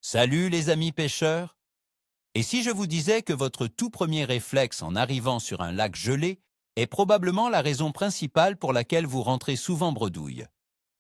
Salut les amis pêcheurs! Et si je vous disais que votre tout premier réflexe en arrivant sur un lac gelé est probablement la raison principale pour laquelle vous rentrez souvent bredouille?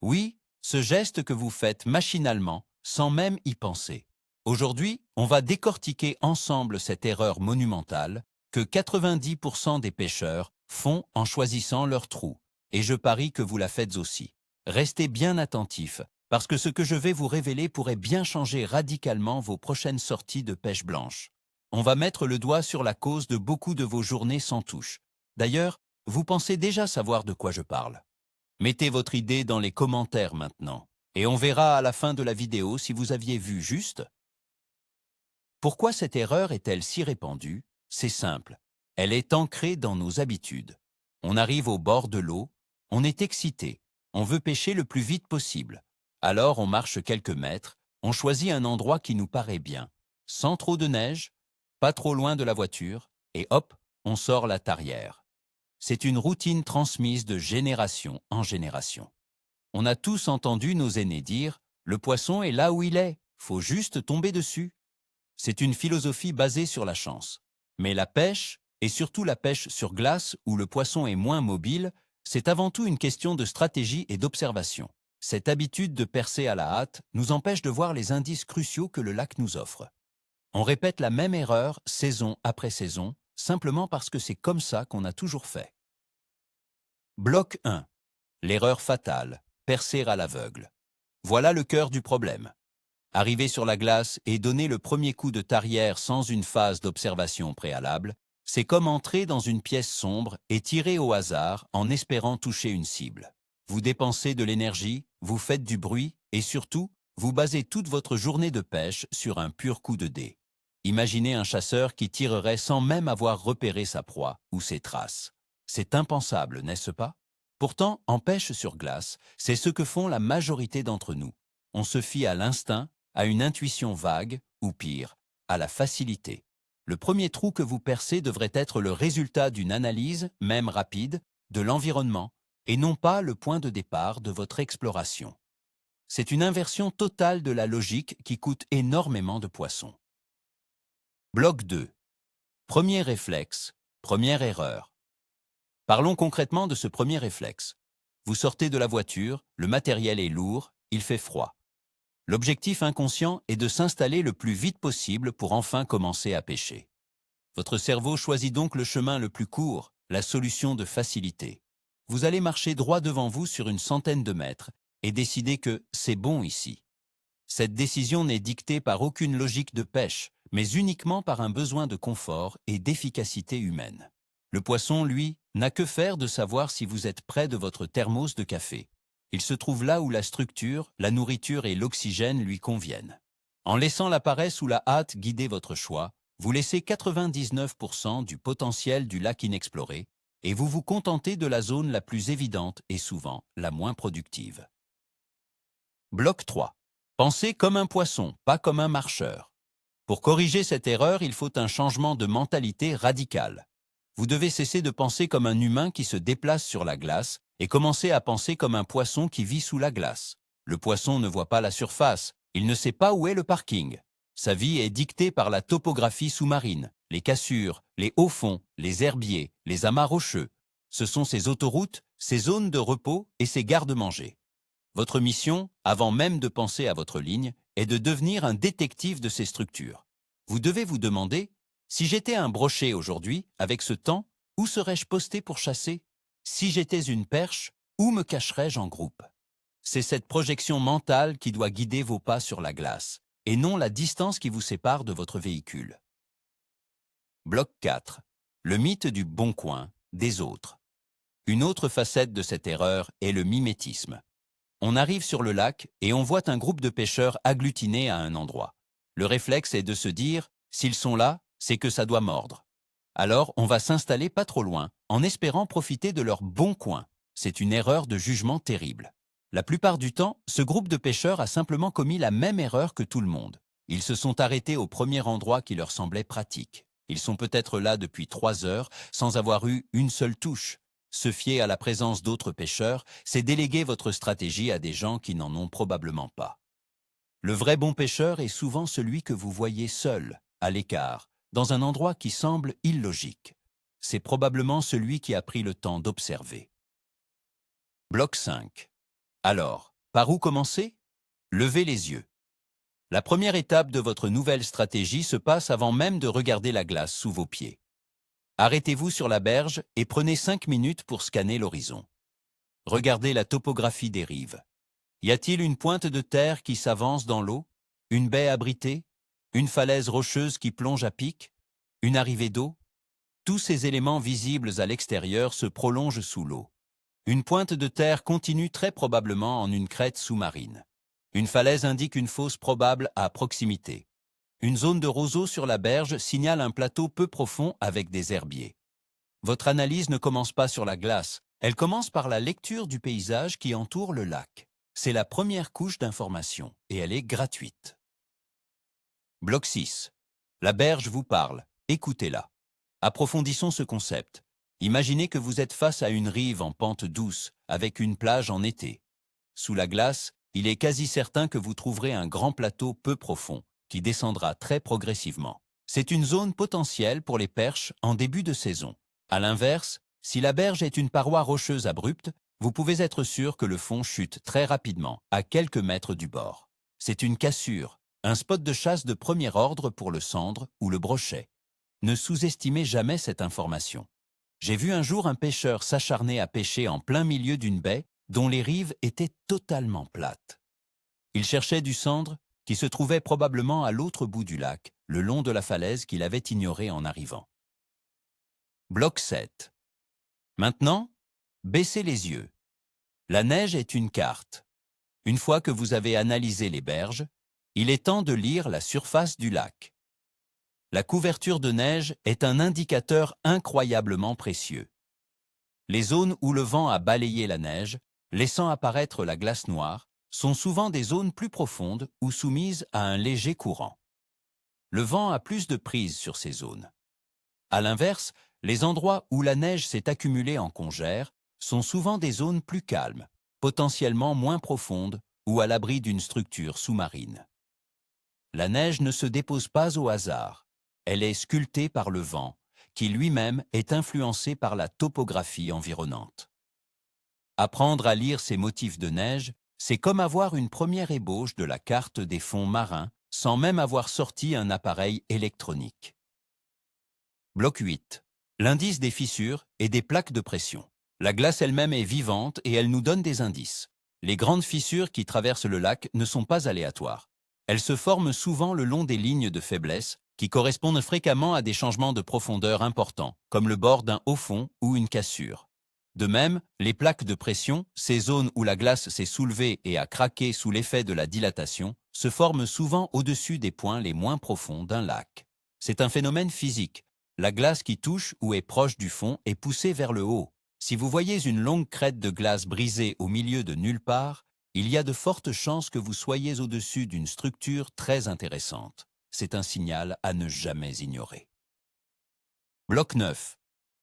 Oui, ce geste que vous faites machinalement, sans même y penser. Aujourd'hui, on va décortiquer ensemble cette erreur monumentale que 90% des pêcheurs font en choisissant leur trou. Et je parie que vous la faites aussi. Restez bien attentifs, parce que ce que je vais vous révéler pourrait bien changer radicalement vos prochaines sorties de pêche blanche. On va mettre le doigt sur la cause de beaucoup de vos journées sans touche. D'ailleurs, vous pensez déjà savoir de quoi je parle. Mettez votre idée dans les commentaires maintenant, et on verra à la fin de la vidéo si vous aviez vu juste. Pourquoi cette erreur est-elle si répandue? C'est simple, elle est ancrée dans nos habitudes. On arrive au bord de l'eau, on est excité, on veut pêcher le plus vite possible. Alors on marche quelques mètres, on choisit un endroit qui nous paraît bien, sans trop de neige, pas trop loin de la voiture, et hop, on sort la tarière. C'est une routine transmise de génération en génération. On a tous entendu nos aînés dire « le poisson est là où il est, faut juste tomber dessus ». C'est une philosophie basée sur la chance. Mais la pêche, et surtout la pêche sur glace où le poisson est moins mobile, c'est avant tout une question de stratégie et d'observation. Cette habitude de percer à la hâte nous empêche de voir les indices cruciaux que le lac nous offre. On répète la même erreur saison après saison, simplement parce que c'est comme ça qu'on a toujours fait. Bloc 1. L'erreur fatale, percer à l'aveugle. Voilà le cœur du problème. Arriver sur la glace et donner le premier coup de tarière sans une phase d'observation préalable, c'est comme entrer dans une pièce sombre et tirer au hasard en espérant toucher une cible. Vous dépensez de l'énergie, vous faites du bruit et surtout, vous basez toute votre journée de pêche sur un pur coup de dé. Imaginez un chasseur qui tirerait sans même avoir repéré sa proie ou ses traces. C'est impensable, n'est-ce pas? Pourtant, en pêche sur glace, c'est ce que font la majorité d'entre nous. On se fie à l'instinct, à une intuition vague, ou pire, à la facilité. Le premier trou que vous percez devrait être le résultat d'une analyse, même rapide, de l'environnement, et non pas le point de départ de votre exploration. C'est une inversion totale de la logique qui coûte énormément de poissons. Bloc 2. Premier réflexe, première erreur. Parlons concrètement de ce premier réflexe. Vous sortez de la voiture, le matériel est lourd, il fait froid. L'objectif inconscient est de s'installer le plus vite possible pour enfin commencer à pêcher. Votre cerveau choisit donc le chemin le plus court, la solution de facilité. Vous allez marcher droit devant vous sur une centaine de mètres et décider que c'est bon ici. Cette décision n'est dictée par aucune logique de pêche, mais uniquement par un besoin de confort et d'efficacité humaine. Le poisson, lui, n'a que faire de savoir si vous êtes près de votre thermos de café. Il se trouve là où la structure, la nourriture et l'oxygène lui conviennent. En laissant la paresse ou la hâte guider votre choix, vous laissez 99% du potentiel du lac inexploré et vous vous contentez de la zone la plus évidente et souvent la moins productive. Bloc 3. Pensez comme un poisson, pas comme un marcheur. Pour corriger cette erreur, il faut un changement de mentalité radical. Vous devez cesser de penser comme un humain qui se déplace sur la glace et commencer à penser comme un poisson qui vit sous la glace. Le poisson ne voit pas la surface, il ne sait pas où est le parking. Sa vie est dictée par la topographie sous-marine, les cassures, les hauts fonds, les herbiers, les amas rocheux. Ce sont ses autoroutes, ses zones de repos et ses garde-manger. Votre mission, avant même de penser à votre ligne, est de devenir un détective de ces structures. Vous devez vous demander, si j'étais un brochet aujourd'hui, avec ce temps, où serais-je posté pour chasser? Si j'étais une perche, où me cacherais-je en groupe? C'est cette projection mentale qui doit guider vos pas sur la glace, et non la distance qui vous sépare de votre véhicule. Bloc 4. Le mythe du bon coin, des autres. Une autre facette de cette erreur est le mimétisme. On arrive sur le lac et on voit un groupe de pêcheurs agglutinés à un endroit. Le réflexe est de se dire, s'ils sont là, c'est que ça doit mordre. Alors on va s'installer pas trop loin, en espérant profiter de leur bon coin. C'est une erreur de jugement terrible. La plupart du temps, ce groupe de pêcheurs a simplement commis la même erreur que tout le monde. Ils se sont arrêtés au premier endroit qui leur semblait pratique. Ils sont peut-être là depuis 3 heures, sans avoir eu une seule touche. Se fier à la présence d'autres pêcheurs, c'est déléguer votre stratégie à des gens qui n'en ont probablement pas. Le vrai bon pêcheur est souvent celui que vous voyez seul, à l'écart, dans un endroit qui semble illogique. C'est probablement celui qui a pris le temps d'observer. Bloc 5. Alors, par où commencer? Levez les yeux. La première étape de votre nouvelle stratégie se passe avant même de regarder la glace sous vos pieds. Arrêtez-vous sur la berge et prenez 5 minutes pour scanner l'horizon. Regardez la topographie des rives. Y a-t-il une pointe de terre qui s'avance dans l'eau? Une baie abritée? Une falaise rocheuse qui plonge à pic? Une arrivée d'eau? Tous ces éléments visibles à l'extérieur se prolongent sous l'eau. Une pointe de terre continue très probablement en une crête sous-marine. Une falaise indique une fosse probable à proximité. Une zone de roseaux sur la berge signale un plateau peu profond avec des herbiers. Votre analyse ne commence pas sur la glace, elle commence par la lecture du paysage qui entoure le lac. C'est la première couche d'information et elle est gratuite. Bloc 6. La berge vous parle, écoutez-la. Approfondissons ce concept. Imaginez que vous êtes face à une rive en pente douce, avec une plage en été. Sous la glace, il est quasi certain que vous trouverez un grand plateau peu profond, qui descendra très progressivement. C'est une zone potentielle pour les perches en début de saison. À l'inverse, si la berge est une paroi rocheuse abrupte, vous pouvez être sûr que le fond chute très rapidement, à quelques mètres du bord. C'est une cassure, un spot de chasse de premier ordre pour le sandre ou le brochet. Ne sous-estimez jamais cette information. J'ai vu un jour un pêcheur s'acharner à pêcher en plein milieu d'une baie dont les rives étaient totalement plates. Il cherchait du sandre qui se trouvait probablement à l'autre bout du lac, le long de la falaise qu'il avait ignorée en arrivant. Bloc 7. Maintenant, baissez les yeux. La neige est une carte. Une fois que vous avez analysé les berges, il est temps de lire la surface du lac. La couverture de neige est un indicateur incroyablement précieux. Les zones où le vent a balayé la neige, laissant apparaître la glace noire, sont souvent des zones plus profondes ou soumises à un léger courant. Le vent a plus de prise sur ces zones. À l'inverse, les endroits où la neige s'est accumulée en congère sont souvent des zones plus calmes, potentiellement moins profondes ou à l'abri d'une structure sous-marine. La neige ne se dépose pas au hasard. Elle est sculptée par le vent, qui lui-même est influencé par la topographie environnante. Apprendre à lire ces motifs de neige, c'est comme avoir une première ébauche de la carte des fonds marins sans même avoir sorti un appareil électronique. Bloc 8. L'indice des fissures et des plaques de pression. La glace elle-même est vivante et elle nous donne des indices. Les grandes fissures qui traversent le lac ne sont pas aléatoires. Elles se forment souvent le long des lignes de faiblesse qui correspondent fréquemment à des changements de profondeur importants, comme le bord d'un haut fond ou une cassure. De même, les plaques de pression, ces zones où la glace s'est soulevée et a craqué sous l'effet de la dilatation, se forment souvent au-dessus des points les moins profonds d'un lac. C'est un phénomène physique. La glace qui touche ou est proche du fond est poussée vers le haut. Si vous voyez une longue crête de glace brisée au milieu de nulle part, il y a de fortes chances que vous soyez au-dessus d'une structure très intéressante. C'est un signal à ne jamais ignorer. Bloc 9.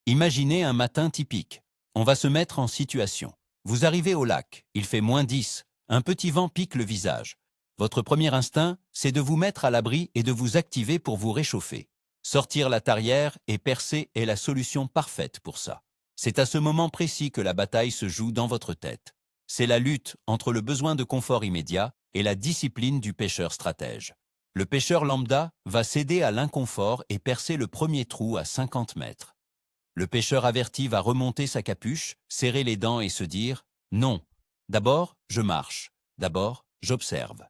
Imaginez un matin typique. On va se mettre en situation. Vous arrivez au lac, il fait -10, un petit vent pique le visage. Votre premier instinct, c'est de vous mettre à l'abri et de vous activer pour vous réchauffer. Sortir la tarière et percer est la solution parfaite pour ça. C'est à ce moment précis que la bataille se joue dans votre tête. C'est la lutte entre le besoin de confort immédiat et la discipline du pêcheur stratège. Le pêcheur lambda va céder à l'inconfort et percer le premier trou à 50 mètres. Le pêcheur averti va remonter sa capuche, serrer les dents et se dire « Non, d'abord, je marche. D'abord, j'observe. »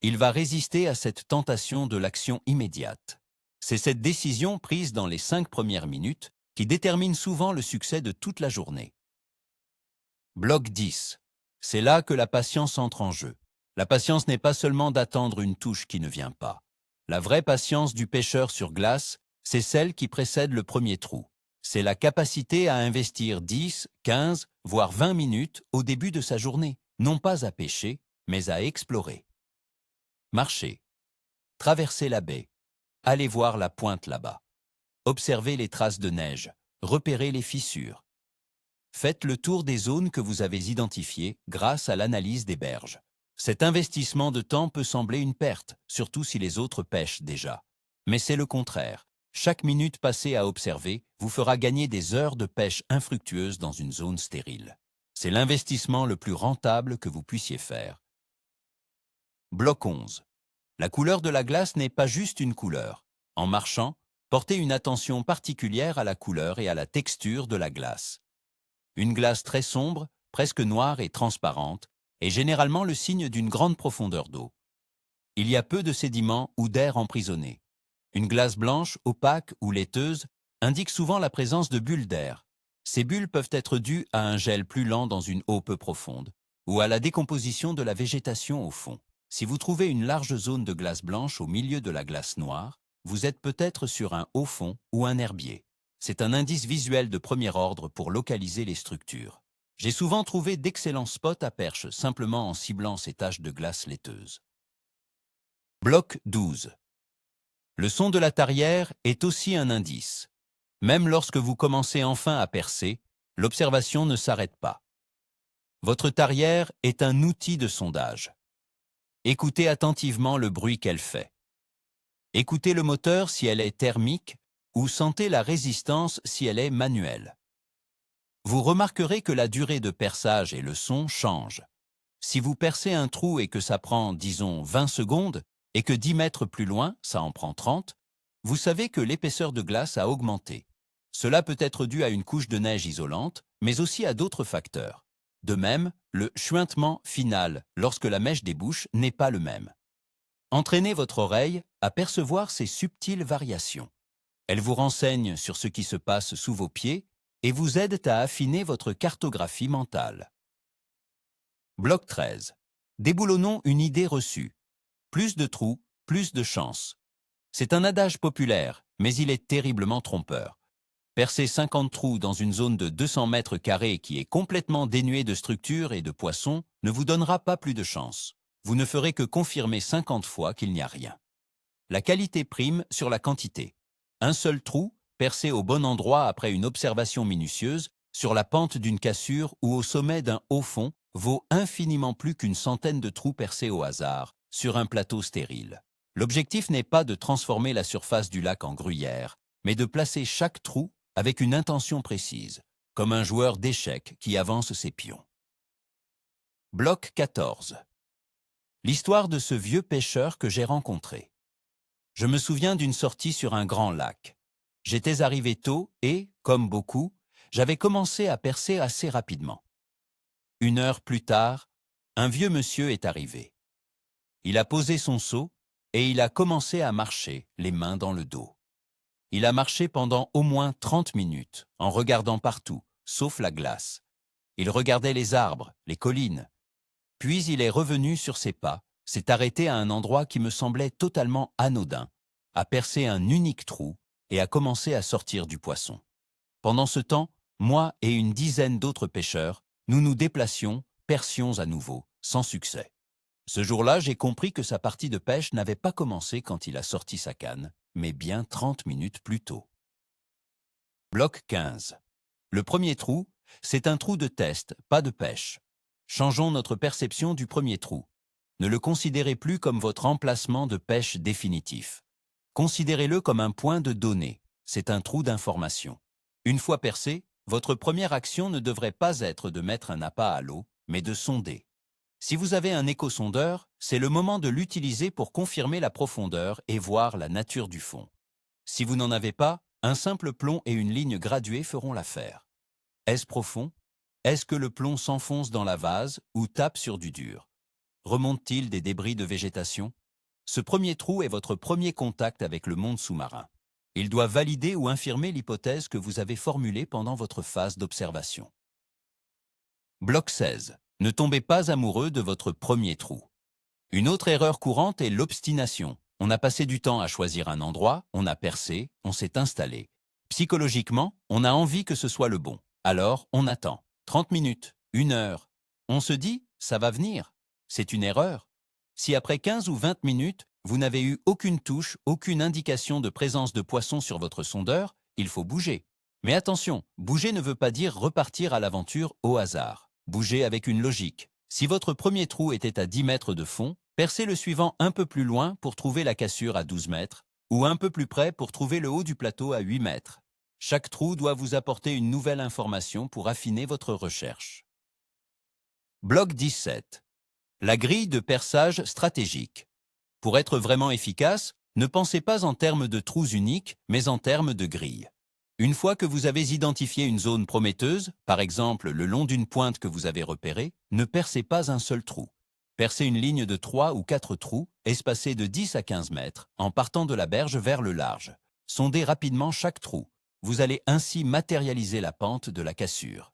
Il va résister à cette tentation de l'action immédiate. C'est cette décision prise dans les 5 premières minutes qui détermine souvent le succès de toute la journée. Bloc 10. C'est là que la patience entre en jeu. La patience n'est pas seulement d'attendre une touche qui ne vient pas. La vraie patience du pêcheur sur glace, c'est celle qui précède le premier trou. C'est la capacité à investir 10, 15, voire 20 minutes au début de sa journée, non pas à pêcher, mais à explorer. Marcher. Traverser la baie. Allez voir la pointe là-bas. Observez les traces de neige. Repérez les fissures. Faites le tour des zones que vous avez identifiées grâce à l'analyse des berges. Cet investissement de temps peut sembler une perte, surtout si les autres pêchent déjà. Mais c'est le contraire. Chaque minute passée à observer vous fera gagner des heures de pêche infructueuse dans une zone stérile. C'est l'investissement le plus rentable que vous puissiez faire. Bloc 11. La couleur de la glace n'est pas juste une couleur. En marchant, portez une attention particulière à la couleur et à la texture de la glace. Une glace très sombre, presque noire et transparente, est généralement le signe d'une grande profondeur d'eau. Il y a peu de sédiments ou d'air emprisonné. Une glace blanche, opaque ou laiteuse indique souvent la présence de bulles d'air. Ces bulles peuvent être dues à un gel plus lent dans une eau peu profonde ou à la décomposition de la végétation au fond. Si vous trouvez une large zone de glace blanche au milieu de la glace noire, vous êtes peut-être sur un haut fond ou un herbier. C'est un indice visuel de premier ordre pour localiser les structures. J'ai souvent trouvé d'excellents spots à perche simplement en ciblant ces taches de glace laiteuse. Bloc 12. Le son de la tarière est aussi un indice. Même lorsque vous commencez enfin à percer, l'observation ne s'arrête pas. Votre tarière est un outil de sondage. Écoutez attentivement le bruit qu'elle fait. Écoutez le moteur si elle est thermique ou sentez la résistance si elle est manuelle. Vous remarquerez que la durée de perçage et le son changent. Si vous percez un trou et que ça prend, disons, 20 secondes, et que 10 mètres plus loin, ça en prend 30, vous savez que l'épaisseur de glace a augmenté. Cela peut être dû à une couche de neige isolante, mais aussi à d'autres facteurs. De même, le chuintement final, lorsque la mèche débouche, n'est pas le même. Entraînez votre oreille à percevoir ces subtiles variations. Elles vous renseignent sur ce qui se passe sous vos pieds et vous aident à affiner votre cartographie mentale. Bloc 13. Déboulonnons une idée reçue. Plus de trous, plus de chance. C'est un adage populaire, mais il est terriblement trompeur. Percer 50 trous dans une zone de 200 mètres carrés qui est complètement dénuée de structures et de poissons ne vous donnera pas plus de chance. Vous ne ferez que confirmer 50 fois qu'il n'y a rien. La qualité prime sur la quantité. Un seul trou, percé au bon endroit après une observation minutieuse, sur la pente d'une cassure ou au sommet d'un haut fond, vaut infiniment plus qu'une centaine de trous percés au hasard, sur un plateau stérile. L'objectif n'est pas de transformer la surface du lac en gruyère, mais de placer chaque trou avec une intention précise, comme un joueur d'échecs qui avance ses pions. Bloc 14. L'histoire de ce vieux pêcheur que j'ai rencontré. Je me souviens d'une sortie sur un grand lac. J'étais arrivé tôt et, comme beaucoup, j'avais commencé à percer assez rapidement. 1 heure plus tard, un vieux monsieur est arrivé. Il a posé son seau et il a commencé à marcher, les mains dans le dos. Il a marché pendant au moins 30 minutes, en regardant partout, sauf la glace. Il regardait les arbres, les collines. Puis il est revenu sur ses pas, s'est arrêté à un endroit qui me semblait totalement anodin, a percé un unique trou et a commencé à sortir du poisson. Pendant ce temps, moi et une dizaine d'autres pêcheurs, nous nous déplacions, percions à nouveau, sans succès. Ce jour-là, j'ai compris que sa partie de pêche n'avait pas commencé quand il a sorti sa canne, mais bien 30 minutes plus tôt. Bloc 15. Le premier trou, c'est un trou de test, pas de pêche. Changeons notre perception du premier trou. Ne le considérez plus comme votre emplacement de pêche définitif. Considérez-le comme un point de données. C'est un trou d'information. Une fois percé, votre première action ne devrait pas être de mettre un appât à l'eau, mais de sonder. Si vous avez un échosondeur, c'est le moment de l'utiliser pour confirmer la profondeur et voir la nature du fond. Si vous n'en avez pas, un simple plomb et une ligne graduée feront l'affaire. Est-ce profond? Est-ce que le plomb s'enfonce dans la vase ou tape sur du dur? Remonte-t-il des débris de végétation? Ce premier trou est votre premier contact avec le monde sous-marin. Il doit valider ou infirmer l'hypothèse que vous avez formulée pendant votre phase d'observation. Bloc 16. Ne tombez pas amoureux de votre premier trou. Une autre erreur courante est l'obstination. On a passé du temps à choisir un endroit, on a percé, on s'est installé. Psychologiquement, on a envie que ce soit le bon. Alors, on attend. 30 minutes, 1 heure. On se dit, ça va venir. C'est une erreur. Si après 15 ou 20 minutes, vous n'avez eu aucune touche, aucune indication de présence de poisson sur votre sondeur, il faut bouger. Mais attention, bouger ne veut pas dire repartir à l'aventure au hasard. Bouger avec une logique. Si votre premier trou était à 10 mètres de fond, percez le suivant un peu plus loin pour trouver la cassure à 12 mètres, ou un peu plus près pour trouver le haut du plateau à 8 mètres. Chaque trou doit vous apporter une nouvelle information pour affiner votre recherche. Bloc 17. La grille de perçage stratégique. Pour être vraiment efficace, ne pensez pas en termes de trous uniques, mais en termes de grilles. Une fois que vous avez identifié une zone prometteuse, par exemple le long d'une pointe que vous avez repérée, ne percez pas un seul trou. Percez une ligne de 3 ou 4 trous, espacés de 10 à 15 mètres, en partant de la berge vers le large. Sondez rapidement chaque trou. Vous allez ainsi matérialiser la pente de la cassure.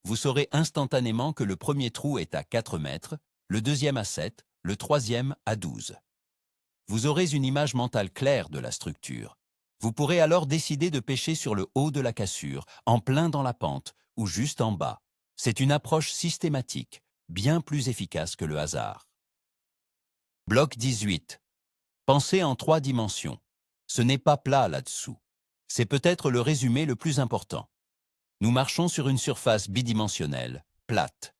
Vous saurez instantanément que le premier trou est à 4 mètres, le deuxième à 7, le troisième à 12. Vous aurez une image mentale claire de la structure. Vous pourrez alors décider de pêcher sur le haut de la cassure, en plein dans la pente, ou juste en bas. C'est une approche systématique, bien plus efficace que le hasard. Bloc 18. Pensez en 3 dimensions. Ce n'est pas plat là-dessous. C'est peut-être le résumé le plus important. Nous marchons sur une surface bidimensionnelle, plate.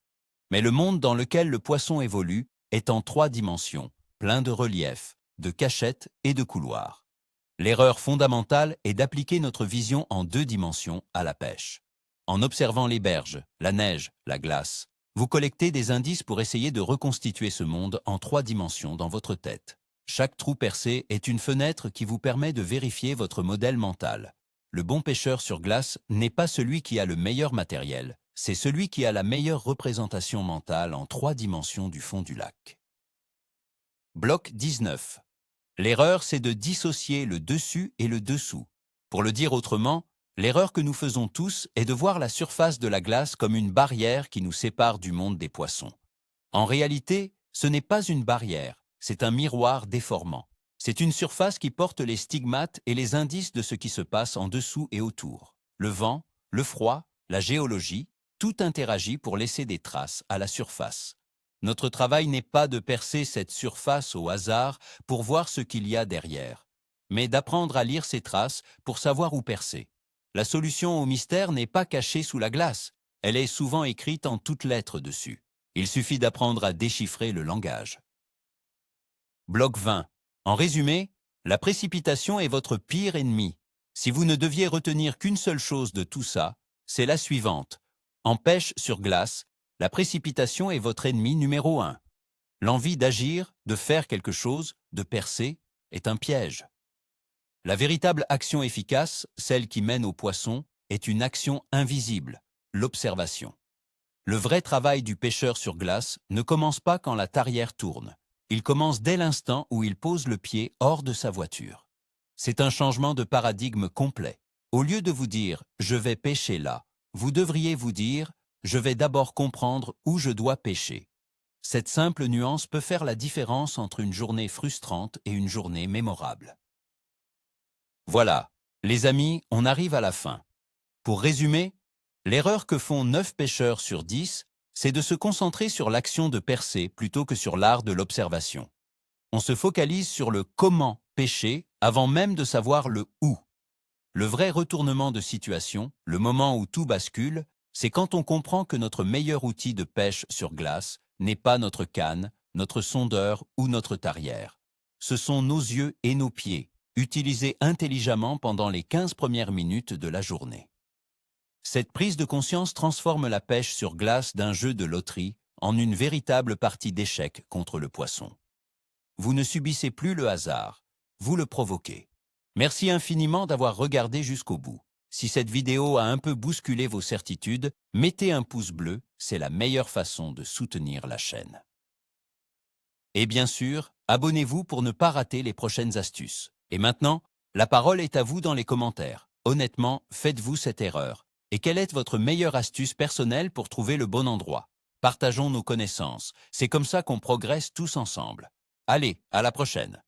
Mais le monde dans lequel le poisson évolue est en 3 dimensions, plein de reliefs, de cachettes et de couloirs. L'erreur fondamentale est d'appliquer notre vision en 2 dimensions à la pêche. En observant les berges, la neige, la glace, vous collectez des indices pour essayer de reconstituer ce monde en 3 dimensions dans votre tête. Chaque trou percé est une fenêtre qui vous permet de vérifier votre modèle mental. Le bon pêcheur sur glace n'est pas celui qui a le meilleur matériel, c'est celui qui a la meilleure représentation mentale en 3 dimensions du fond du lac. Bloc 19. L'erreur, c'est de dissocier le dessus et le dessous. Pour le dire autrement, l'erreur que nous faisons tous est de voir la surface de la glace comme une barrière qui nous sépare du monde des poissons. En réalité, ce n'est pas une barrière, c'est un miroir déformant. C'est une surface qui porte les stigmates et les indices de ce qui se passe en dessous et autour. Le vent, le froid, la géologie, tout interagit pour laisser des traces à la surface. Notre travail n'est pas de percer cette surface au hasard pour voir ce qu'il y a derrière, mais d'apprendre à lire ces traces pour savoir où percer. La solution au mystère n'est pas cachée sous la glace, elle est souvent écrite en toutes lettres dessus. Il suffit d'apprendre à déchiffrer le langage. Bloc 20. En résumé, la précipitation est votre pire ennemi. Si vous ne deviez retenir qu'une seule chose de tout ça, c'est la suivante. En pêche sur glace, la précipitation est votre ennemi numéro 1. L'envie d'agir, de faire quelque chose, de percer, est un piège. La véritable action efficace, celle qui mène au poisson, est une action invisible, l'observation. Le vrai travail du pêcheur sur glace ne commence pas quand la tarière tourne. Il commence dès l'instant où il pose le pied hors de sa voiture. C'est un changement de paradigme complet. Au lieu de vous dire « je vais pêcher là », vous devriez vous dire « je vais d'abord comprendre où je dois pêcher ». Cette simple nuance peut faire la différence entre une journée frustrante et une journée mémorable. Voilà, les amis, on arrive à la fin. Pour résumer, l'erreur que font 9 pêcheurs sur 10, c'est de se concentrer sur l'action de percer plutôt que sur l'art de l'observation. On se focalise sur le comment pêcher avant même de savoir le où. Le vrai retournement de situation, le moment où tout bascule, c'est quand on comprend que notre meilleur outil de pêche sur glace n'est pas notre canne, notre sondeur ou notre tarière. Ce sont nos yeux et nos pieds, utilisés intelligemment pendant les 15 premières minutes de la journée. Cette prise de conscience transforme la pêche sur glace d'un jeu de loterie en une véritable partie d'échecs contre le poisson. Vous ne subissez plus le hasard, vous le provoquez. Merci infiniment d'avoir regardé jusqu'au bout. Si cette vidéo a un peu bousculé vos certitudes, mettez un pouce bleu, c'est la meilleure façon de soutenir la chaîne. Et bien sûr, abonnez-vous pour ne pas rater les prochaines astuces. Et maintenant, la parole est à vous dans les commentaires. Honnêtement, faites-vous cette erreur? Et quelle est votre meilleure astuce personnelle pour trouver le bon endroit? Partageons nos connaissances. C'est comme ça qu'on progresse tous ensemble. Allez, à la prochaine!